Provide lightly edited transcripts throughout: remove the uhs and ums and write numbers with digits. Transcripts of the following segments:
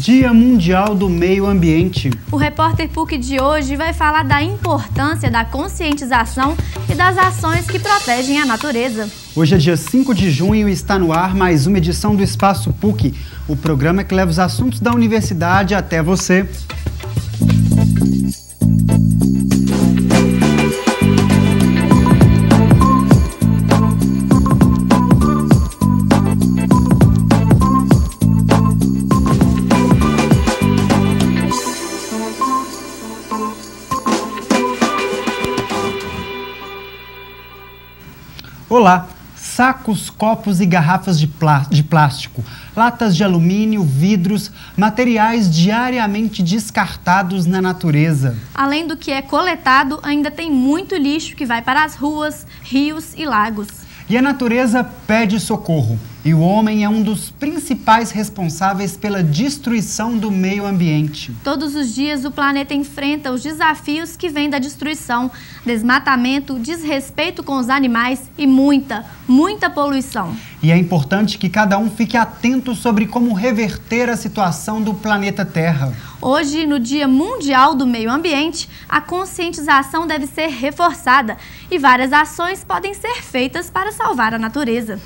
Dia Mundial do Meio Ambiente. O repórter PUC de hoje vai falar da importância da conscientização e das ações que protegem a natureza. Hoje é dia 5 de junho e está no ar mais uma edição do Espaço PUC, o programa que leva os assuntos da universidade até você. Olá! Sacos, copos e garrafas de plástico, latas de alumínio, vidros, materiais diariamente descartados na natureza. Além do que é coletado, ainda tem muito lixo que vai para as ruas, rios e lagos. E a natureza pede socorro. E o homem é um dos principais responsáveis pela destruição do meio ambiente. Todos os dias o planeta enfrenta os desafios que vêm da destruição, desmatamento, desrespeito com os animais e muita poluição. E é importante que cada um fique atento sobre como reverter a situação do planeta Terra. Hoje, no Dia Mundial do Meio Ambiente, a conscientização deve ser reforçada e várias ações podem ser feitas para salvar a natureza.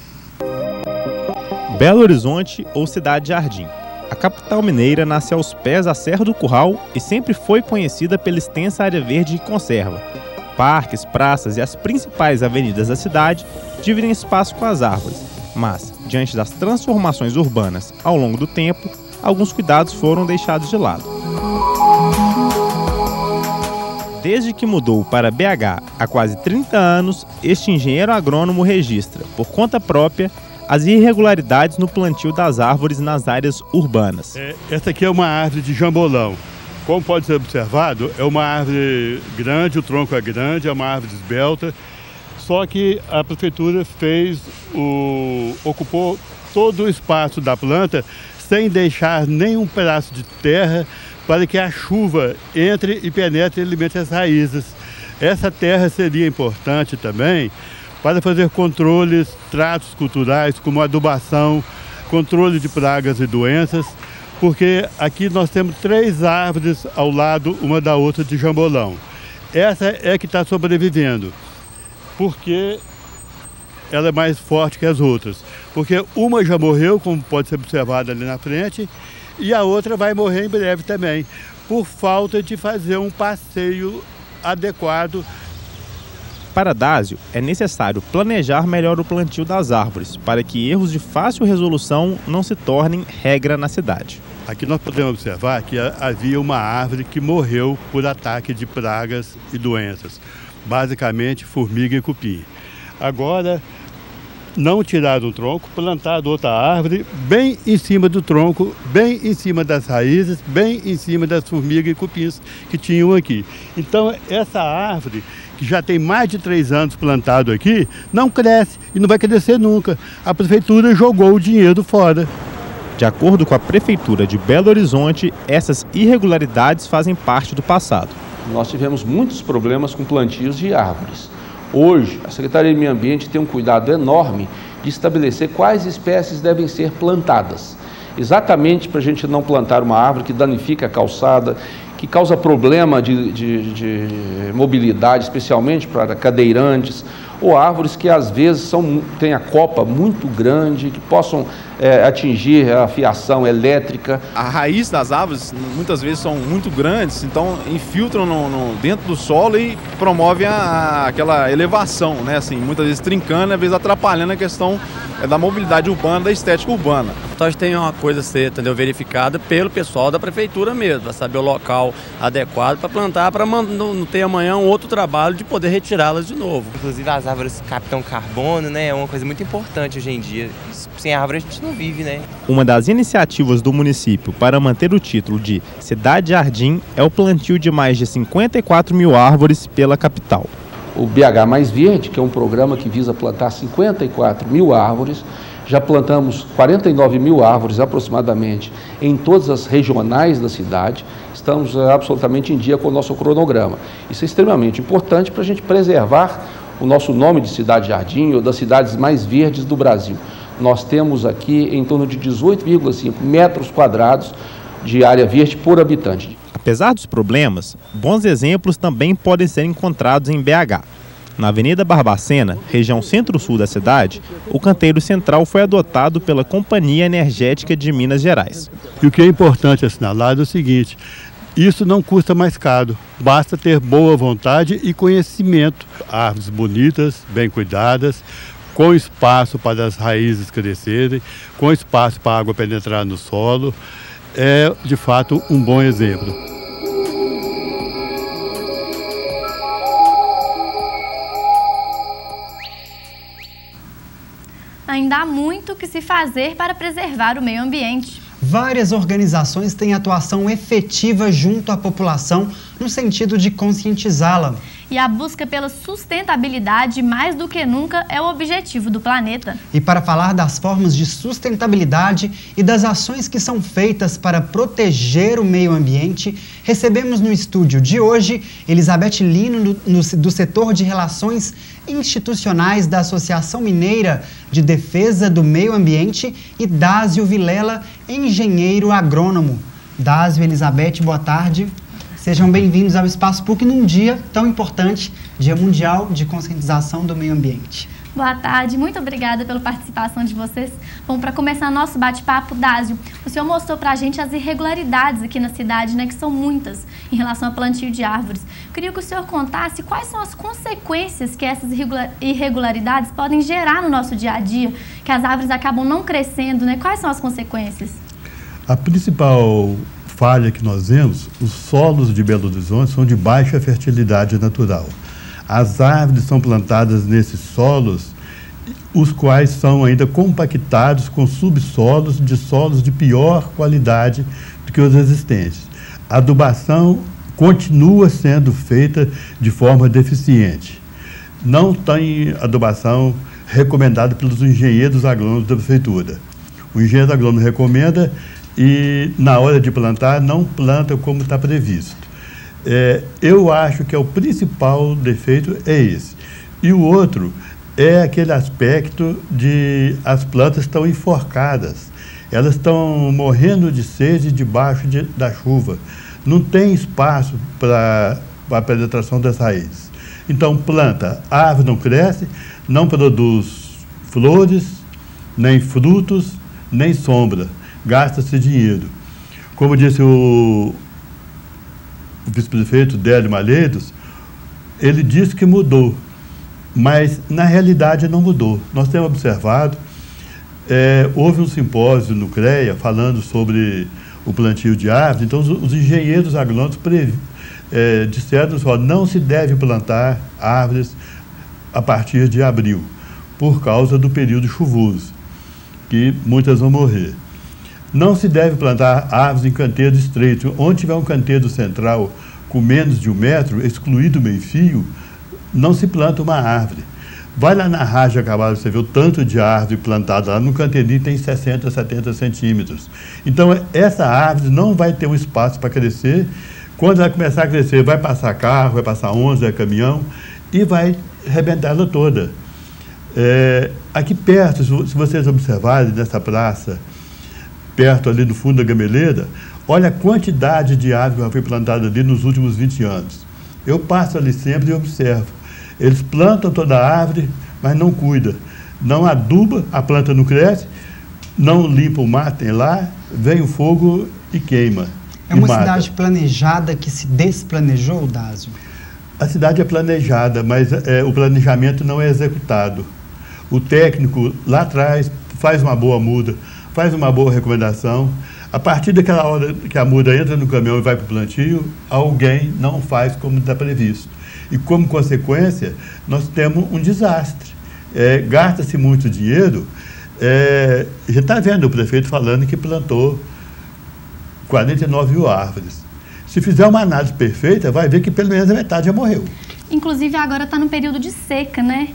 Belo Horizonte ou Cidade Jardim. A capital mineira nasce aos pés da Serra do Curral e sempre foi conhecida pela extensa área verde que conserva. Parques, praças e as principais avenidas da cidade dividem espaço com as árvores, mas, diante das transformações urbanas ao longo do tempo, alguns cuidados foram deixados de lado. Desde que mudou para BH há quase 30 anos, este engenheiro agrônomo registra, por conta própria, as irregularidades no plantio das árvores nas áreas urbanas. Essa aqui é uma árvore de jambolão. Como pode ser observado, é uma árvore grande, o tronco é grande, é uma árvore esbelta, só que a prefeitura ocupou todo o espaço da planta sem deixar nenhum pedaço de terra para que a chuva entre e penetre e alimente as raízes. Essa terra seria importante também para fazer controles, tratos culturais, como adubação, controle de pragas e doenças, porque aqui nós temos 3 árvores ao lado uma da outra de jambolão. Essa é que está sobrevivendo, porque ela é mais forte que as outras. Porque uma já morreu, como pode ser observado ali na frente, e a outra vai morrer em breve também, por falta de fazer um passeio adequado. Para Dásio, é necessário planejar melhor o plantio das árvores, para que erros de fácil resolução não se tornem regra na cidade. Aqui nós podemos observar que havia uma árvore que morreu por ataque de pragas e doenças, basicamente formiga e cupim. Agora, não tiraram o tronco, plantaram outra árvore bem em cima do tronco, bem em cima das raízes, bem em cima das formigas e cupins que tinham aqui. Então, essa árvore, que já tem mais de 3 anos plantado aqui, não cresce e não vai crescer nunca. A prefeitura jogou o dinheiro fora. De acordo com a Prefeitura de Belo Horizonte, essas irregularidades fazem parte do passado. Nós tivemos muitos problemas com plantios de árvores. Hoje, a Secretaria de Meio Ambiente tem um cuidado enorme de estabelecer quais espécies devem ser plantadas. Exatamente para a gente não plantar uma árvore que danifica a calçada, que causa problema de mobilidade, especialmente para cadeirantes, ou árvores que às vezes têm a copa muito grande, que possam atingir a fiação elétrica. A raiz das árvores muitas vezes são muito grandes, então infiltram dentro do solo e promovem aquela elevação, né? Assim, muitas vezes trincando, às vezes atrapalhando a questão da mobilidade urbana, da estética urbana. Então a gente tem uma coisa a ser, entendeu, verificada pelo pessoal da prefeitura mesmo, para saber o local adequado para plantar, para não ter amanhã um outro trabalho de poder retirá-las de novo. Inclusive as árvores captam carbono, né? É uma coisa muito importante hoje em dia. Sem árvore a gente não vive, né? Uma das iniciativas do município para manter o título de Cidade Jardim é o plantio de mais de 54 mil árvores pela capital. O BH Mais Verde, que é um programa que visa plantar 54 mil árvores, já plantamos 49 mil árvores aproximadamente em todas as regionais da cidade. Estamos absolutamente em dia com o nosso cronograma. Isso é extremamente importante para a gente preservar o nosso nome de Cidade Jardim ou das cidades mais verdes do Brasil. Nós temos aqui em torno de 18,5 metros quadrados de área verde por habitante. Apesar dos problemas, bons exemplos também podem ser encontrados em BH. Na Avenida Barbacena, região centro-sul da cidade, o canteiro central foi adotado pela Companhia Energética de Minas Gerais. E o que é importante assinalar é o seguinte: isso não custa mais caro, basta ter boa vontade e conhecimento. Árvores bonitas, bem cuidadas, com espaço para as raízes crescerem, com espaço para a água penetrar no solo, é de fato um bom exemplo. Ainda há muito que se fazer para preservar o meio ambiente. Várias organizações têm atuação efetiva junto à população no sentido de conscientizá-la. E a busca pela sustentabilidade, mais do que nunca, é o objetivo do planeta. E para falar das formas de sustentabilidade e das ações que são feitas para proteger o meio ambiente, recebemos no estúdio de hoje Elizabeth Lino, do setor de Relações Institucionais da Associação Mineira de Defesa do Meio Ambiente, e Dásio Vilela, engenheiro agrônomo. Dásio e Elizabeth, boa tarde. Sejam bem-vindos ao Espaço PUC num dia tão importante, Dia Mundial de Conscientização do Meio Ambiente. Boa tarde, muito obrigada pela participação de vocês. Bom, para começar nosso bate-papo, Dásio, o senhor mostrou para a gente as irregularidades aqui na cidade, né, que são muitas, em relação ao plantio de árvores. Eu queria que o senhor contasse quais são as consequências que essas irregularidades podem gerar no nosso dia a dia, que as árvores acabam não crescendo, né? Quais são as consequências? A principal falha que nós vemos, os solos de Belo Horizonte são de baixa fertilidade natural. As árvores são plantadas nesses solos, os quais são ainda compactados com subsolos de solos de pior qualidade do que os existentes. A adubação continua sendo feita de forma deficiente. Não tem adubação recomendada pelos engenheiros agrônomos da prefeitura. O engenheiro agrônomo recomenda e, na hora de plantar, não planta como está previsto. Eu acho que o principal defeito é esse. E o outro é aquele aspecto de as plantas estão enforcadas. Elas estão morrendo de sede debaixo da chuva. Não tem espaço para a penetração das raízes. Então, planta, a árvore não cresce, não produz flores, nem frutos, nem sombra. Gasta-se dinheiro. Como disse o vice-prefeito Délio Malheiros, ele disse que mudou, mas na realidade não mudou. Nós temos observado, houve um simpósio no CREA falando sobre o plantio de árvores, então os engenheiros agrônomos disseram que não se deve plantar árvores a partir de abril, por causa do período chuvoso, que muitas vão morrer. Não se deve plantar árvores em canteiro estreito. Onde tiver um canteiro central com menos de 1 metro, excluído o meio-fio, não se planta uma árvore. Vai lá na Raja Cavalo, você vê o tanto de árvore plantada lá no canteirinho, tem 60, 70 centímetros. Então, essa árvore não vai ter um espaço para crescer. Quando ela começar a crescer, vai passar carro, vai passar ônibus, vai caminhão e vai arrebentar ela toda. Aqui perto, se vocês observarem, nessa praça, perto ali no fundo da Gameleira, olha a quantidade de árvore que foi plantada ali nos últimos 20 anos. Eu passo ali sempre e observo. Eles plantam toda a árvore, mas não cuidam. Não aduba, a planta não cresce, não limpa o mato, tem lá, vem o fogo e queima. É uma cidade planejada que se desplanejou, Dásio? A cidade é planejada, mas o planejamento não é executado. O técnico lá atrás faz uma boa muda, faz uma boa recomendação. A partir daquela hora que a muda entra no caminhão e vai para o plantio, alguém não faz como está previsto. E como consequência, nós temos um desastre. Gasta-se muito dinheiro. Já está vendo o prefeito falando que plantou 49 mil árvores. Se fizer uma análise perfeita, vai ver que pelo menos a metade já morreu. Inclusive agora está no período de seca, né?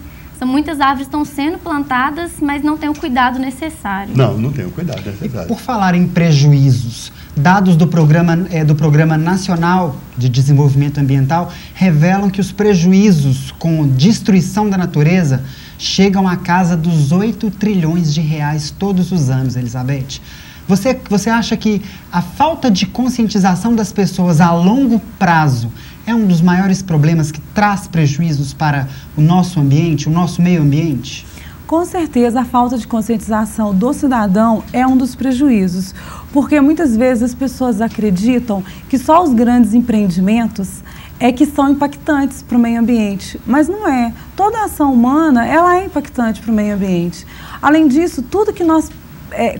Muitas árvores estão sendo plantadas, mas não tem o cuidado necessário. Não tem o cuidado necessário. E por falar em prejuízos, dados do Programa Nacional de Desenvolvimento Ambiental revelam que os prejuízos com destruição da natureza chegam à casa dos 8 trilhões de reais todos os anos, Elizabeth. Você acha que a falta de conscientização das pessoas a longo prazo é um dos maiores problemas que traz prejuízos para o nosso ambiente, o nosso meio ambiente? Com certeza, a falta de conscientização do cidadão é um dos prejuízos, porque muitas vezes as pessoas acreditam que só os grandes empreendimentos é que são impactantes para o meio ambiente, mas não é. Toda a ação humana, ela é impactante para o meio ambiente. Além disso, tudo que nós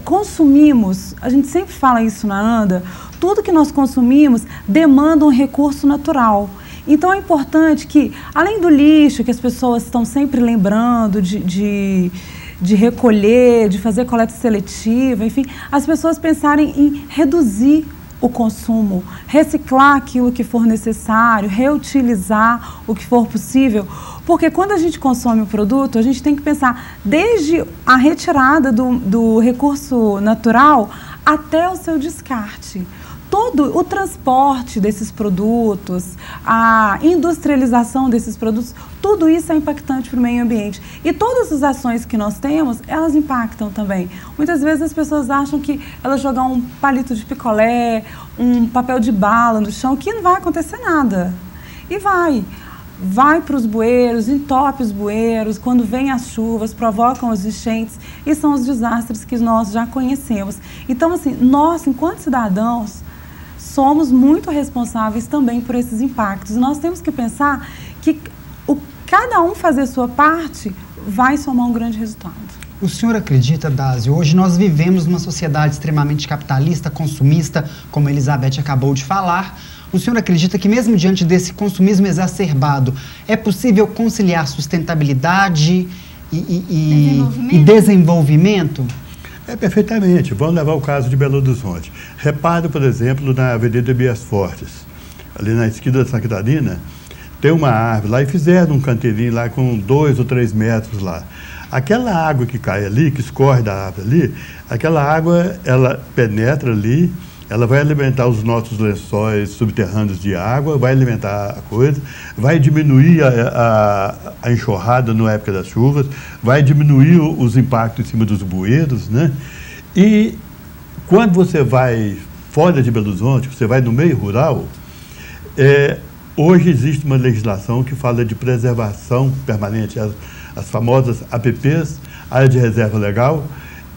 consumimos, a gente sempre fala isso na ANDA, tudo que nós consumimos demanda um recurso natural. Então é importante que, além do lixo, que as pessoas estão sempre lembrando de recolher, de fazer coleta seletiva, enfim, as pessoas pensarem em reduzir o consumo, reciclar aquilo que for necessário, reutilizar o que for possível, porque quando a gente consome o produto, a gente tem que pensar desde a retirada do recurso natural até o seu descarte. Todo o transporte desses produtos, a industrialização desses produtos, tudo isso é impactante para o meio ambiente. E todas as ações que nós temos, elas impactam também. Muitas vezes as pessoas acham que elas jogar um palito de picolé, um papel de bala no chão, que não vai acontecer nada. E vai para os bueiros, entope os bueiros, quando vem as chuvas, provocam as enchentes, e são os desastres que nós já conhecemos. Então, assim, nós, enquanto cidadãos, somos muito responsáveis também por esses impactos. Nós temos que pensar que cada um fazer a sua parte vai somar um grande resultado. O senhor acredita, Dásio, hoje nós vivemos numa sociedade extremamente capitalista, consumista, como a Elizabeth acabou de falar. O senhor acredita que mesmo diante desse consumismo exacerbado, é possível conciliar sustentabilidade e desenvolvimento? Perfeitamente. Vamos levar o caso de Belo Horizonte. Repare, por exemplo, na Avenida Bias Fortes, ali na esquina da Santa Catarina, tem uma árvore lá e fizeram um canteirinho lá com 2 ou 3 metros lá. Aquela água que cai ali, que escorre da árvore ali, aquela água, ela penetra ali, ela vai alimentar os nossos lençóis subterrâneos de água, vai alimentar a coisa, vai diminuir a enxurrada na época das chuvas, vai diminuir os impactos em cima dos bueiros, né? E quando você vai fora de Belo Horizonte, você vai no meio rural, hoje existe uma legislação que fala de preservação permanente, as famosas APPs, Área de Reserva Legal,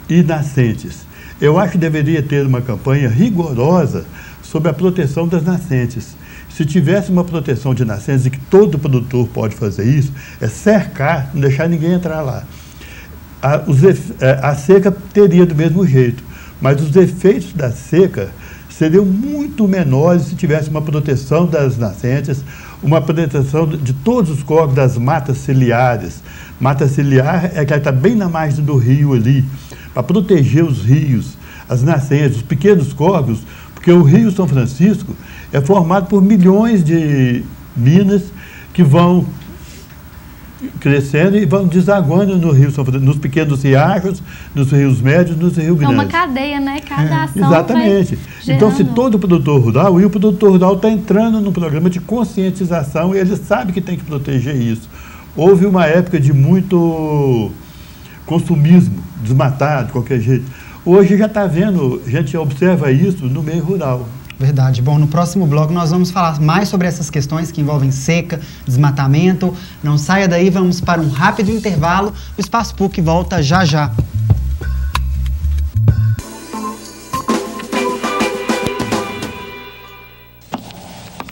e nascentes. Eu acho que deveria ter uma campanha rigorosa sobre a proteção das nascentes. Se tivesse uma proteção de nascentes e que todo produtor pode fazer isso, é cercar, não deixar ninguém entrar lá. A seca teria do mesmo jeito, mas os efeitos da seca seriam muito menores se tivesse uma proteção das nascentes, uma proteção de todos os corpos das matas ciliares. Mata ciliar é que está bem na margem do rio ali, para proteger os rios, as nascentes, os pequenos córregos, porque o Rio São Francisco é formado por milhões de minas que vão crescendo e vão desaguando no Rio São Francisco, nos pequenos riachos, nos rios médios, nos rios grandes. É uma cadeia, né? Cada ação exatamente. Então, se todo produtor rural, e o produtor rural está entrando num programa de conscientização, e ele sabe que tem que proteger isso. Houve uma época de muito consumismo, desmatar de qualquer jeito. Hoje já está vendo, a gente observa isso no meio rural. Verdade. Bom, no próximo bloco nós vamos falar mais sobre essas questões que envolvem seca, desmatamento. Não saia daí, vamos para um rápido intervalo. O Espaço PUC volta já já.